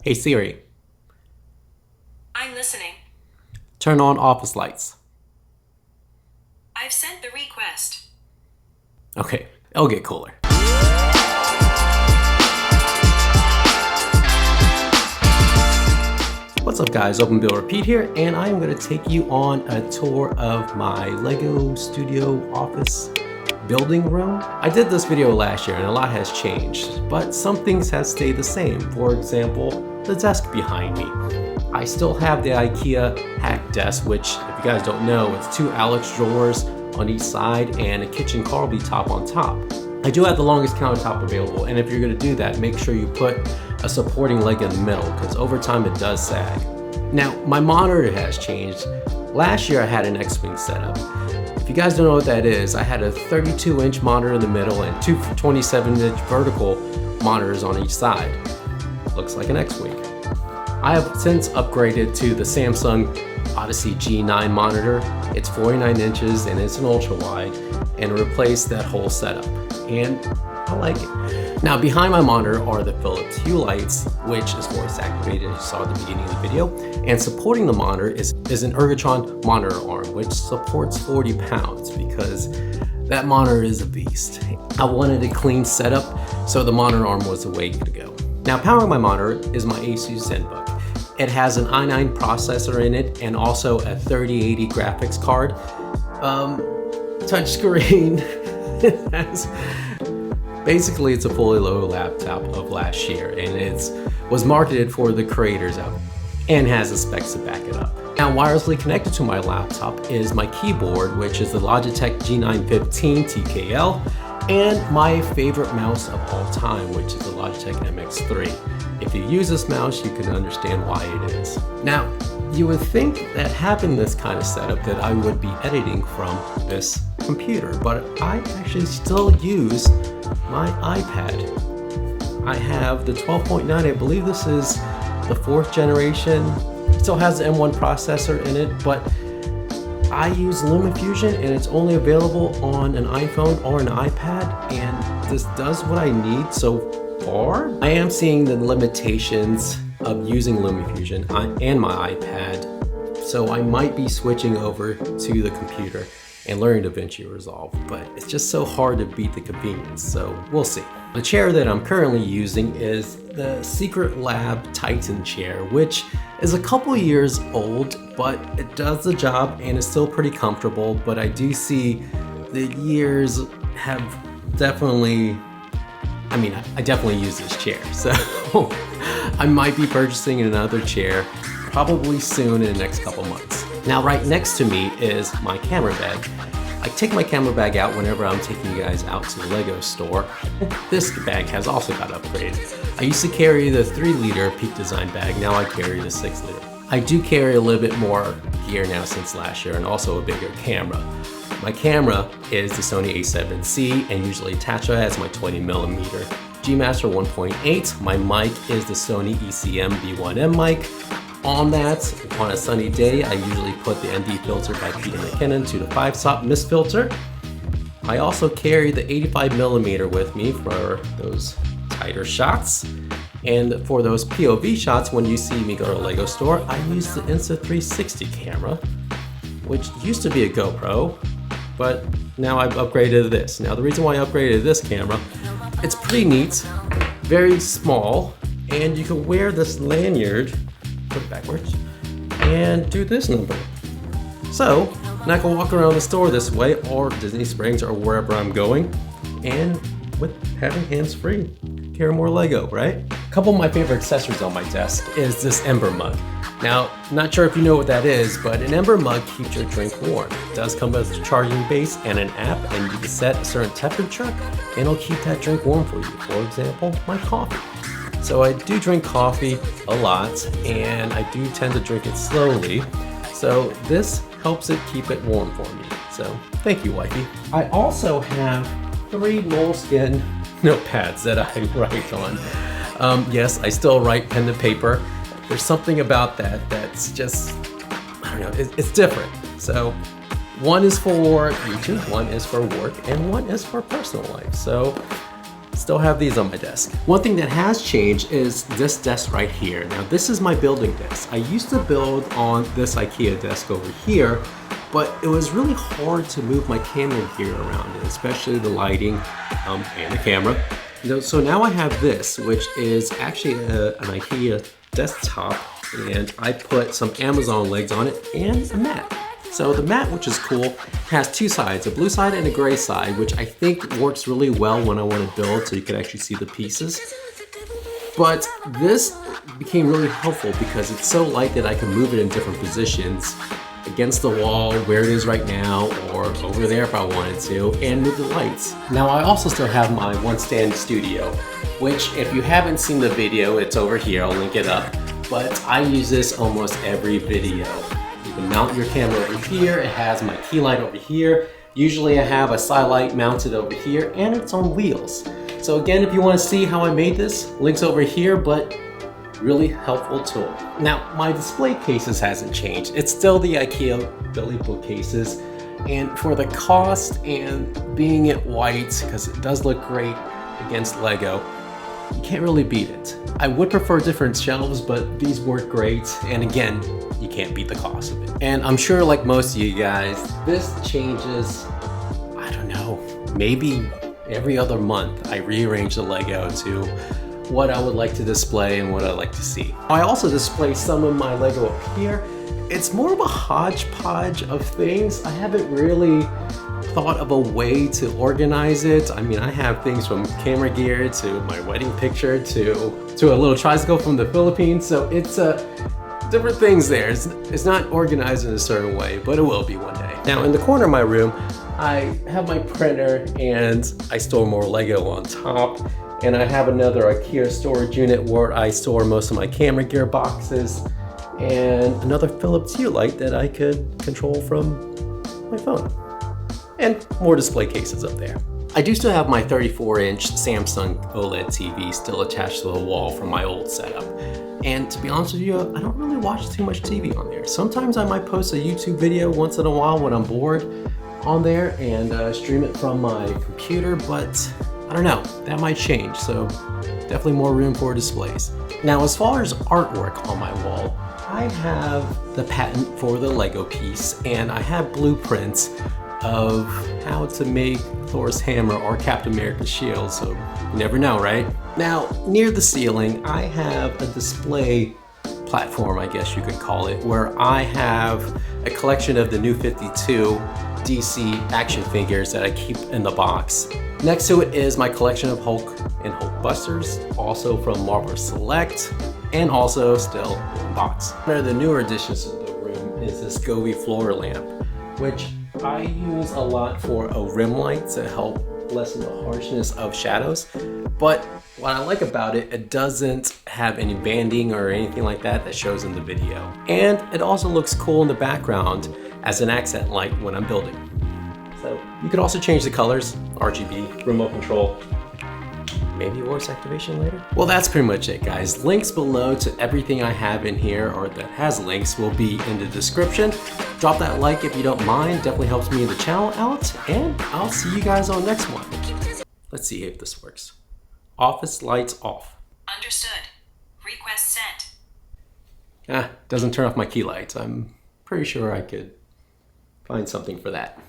Hey Siri, I'm listening. turn on office lights. I've sent the request. Okay, it'll get cooler. What's up guys, Open Build Repeat here, and I am going to take you on a tour of my LEGO Studio office building room. I did this video last year and a lot has changed, but some things have stayed the same. For example, the desk behind me. I still have the IKEA hack desk, which if you guys don't know, it's two Alex drawers on each side and a kitchen Carlby top on top. I do have the longest countertop available, and if you're going to do that, make sure you put a supporting leg in the middle because over time it does sag. Now, my monitor has changed. Last year I had an X-Wing setup. If you guys don't know what that is, I had a 32-inch monitor in the middle and two 27-inch vertical monitors on each side. Looks like an X-Wing. I have since upgraded to the Samsung Odyssey G9 monitor. It's 49 inches and it's an ultra wide, and replaced that whole setup. And I like it. Now behind my monitor are the Philips Hue lights, which is voice activated, as you saw at the beginning of the video. And supporting the monitor is an Ergotron monitor arm, which supports 40 pounds because that monitor is a beast. I wanted a clean setup, so the monitor arm was the way to go. Now powering my monitor is my Asus ZenBook. It has an i9 processor in it and also a 3080 graphics card. Touchscreen. It has, basically it's a fully loaded laptop of last year, and it was marketed for the creators of it and has the specs to back it up. Now wirelessly connected to my laptop is my keyboard, which is the Logitech G915 TKL, and my favorite mouse of all time, which is the Logitech MX3. If you use this mouse, you can understand why it is. Now, you would think that having this kind of setup that I would be editing from this computer, but I actually still use my iPad. I have the 12.9, I believe this is the 4th generation. It still has the M1 processor in it, but I use LumaFusion and it's only available on an iPhone or an iPad, and this does what I need so far. I am seeing the limitations of using LumaFusion and my iPad, so I might be switching over to the computer and learning DaVinci Resolve, but it's just so hard to beat the convenience, so we'll see. The chair that I'm currently using is the Secret Lab Titan chair, which is a couple years old, but it does the job and is still pretty comfortable, but I do see the years have definitely, I definitely use this chair, so I might be purchasing another chair probably soon in the next couple months. Now right next to me is my camera bag. I take my camera bag out whenever I'm taking you guys out to the LEGO store. This bag has also got upgraded. I used to carry the 3-liter Peak Design bag, now I carry the 6-liter. I do carry a little bit more gear now since last year, and also a bigger camera. My camera is the Sony a7C, and usually attached as my 20mm G Master 1.8. My mic is the Sony ECM B1M mic. On that, on a sunny day, I usually put the ND filter by Peter McKinnon to the 5-stop mist filter. I also carry the 85mm with me for those tighter shots. And for those POV shots, when you see me go to a LEGO store, I use the Insta360 camera, which used to be a GoPro, but now I've upgraded to this. Now the reason why I upgraded this camera, it's pretty neat, very small, and you can wear this lanyard, put it backwards, and do this number. So, and I can walk around the store this way, or Disney Springs, or wherever I'm going, and with having hands-free, carry more LEGO, right? A couple of my favorite accessories on my desk is this Ember mug. Now, not sure if you know what that is, but an Ember mug keeps your drink warm. It does come with a charging base and an app, and you can set a certain temperature, and it'll keep that drink warm for you. For example, my coffee. So I do drink coffee a lot, and I do tend to drink it slowly. So this helps it keep it warm for me. So thank you, wifey. I also have 3 Moleskine notepads that I write on. Yes, I still write pen to paper. There's something about that that's just, I don't know, it's different. So one is for YouTube, one is for work, and one is for personal life. So still have these on my desk. One thing that has changed is this desk right here. Now this is my building desk. I used to build on this IKEA desk over here, but it was really hard to move my camera gear around it, especially the lighting and the camera. So now I have this, which is actually an IKEA desktop, and I put some Amazon legs on it and a mat. So the mat, which is cool, has two sides, a blue side and a gray side, which I think works really well when I want to build so you can actually see the pieces. But this became really helpful because it's so light that I can move it in different positions, against the wall where it is right now, or over there if I wanted to, and move the lights. Now I also still have my one stand studio, which if you haven't seen the video, it's over here, I'll link it up. But I use this almost every video. You can mount your camera over here, it has my key light over here. Usually I have a side light mounted over here, and it's on wheels. So again, if you want to see how I made this, links over here, but really helpful tool. Now, my display cases hasn't changed. It's still the IKEA Billy bookcases, and for the cost and being it white, because it does look great against Lego, you can't really beat it. I would prefer different shelves, but these work great, and again, you can't beat the cost of it. And I'm sure like most of you guys, this changes, I don't know, maybe every other month I rearrange the Lego to what I would like to display and what I like to see. I also display some of my Lego up here. It's more of a hodgepodge of things. I haven't really thought of a way to organize it. I mean, I have things from camera gear to my wedding picture to a little tricycle from the Philippines. So it's different things there. It's not organized in a certain way, but it will be one day. Now in the corner of my room, I have my printer and I store more Lego on top. And I have another IKEA storage unit where I store most of my camera gear boxes, and another Philips Hue light that I could control from my phone. And more display cases up there. I do still have my 34-inch Samsung OLED TV still attached to the wall from my old setup. And to be honest with you, I don't really watch too much TV on there. Sometimes I might post a YouTube video once in a while when I'm bored on there and stream it from my computer, but I don't know, that might change, so definitely more room for displays. Now, as far as artwork on my wall, I have the patent for the Lego piece, and I have blueprints of how to make Thor's hammer or Captain America's shield, so you never know, right? Now, near the ceiling, I have a display platform, I guess you could call it, where I have a collection of the New 52 DC action figures that I keep in the box. Next to it is my collection of Hulk and Hulkbusters, also from Marvel Select, and also still in box. One of the newer additions to the room is this Govee floor lamp, which I use a lot for a rim light to help lessen the harshness of shadows. But what I like about it, it doesn't have any banding or anything like that shows in the video. And it also looks cool in the background as an accent light when I'm building. So you could also change the colors, RGB, remote control, maybe voice activation later. Well, that's pretty much it, guys. Links below to everything I have in here, or that has links, will be in the description. Drop that like if you don't mind, definitely helps me and the channel out, and I'll see you guys on the next one. Let's see if this works. Office lights off. Understood. Request sent. Doesn't turn off my key lights. I'm pretty sure I could find something for that.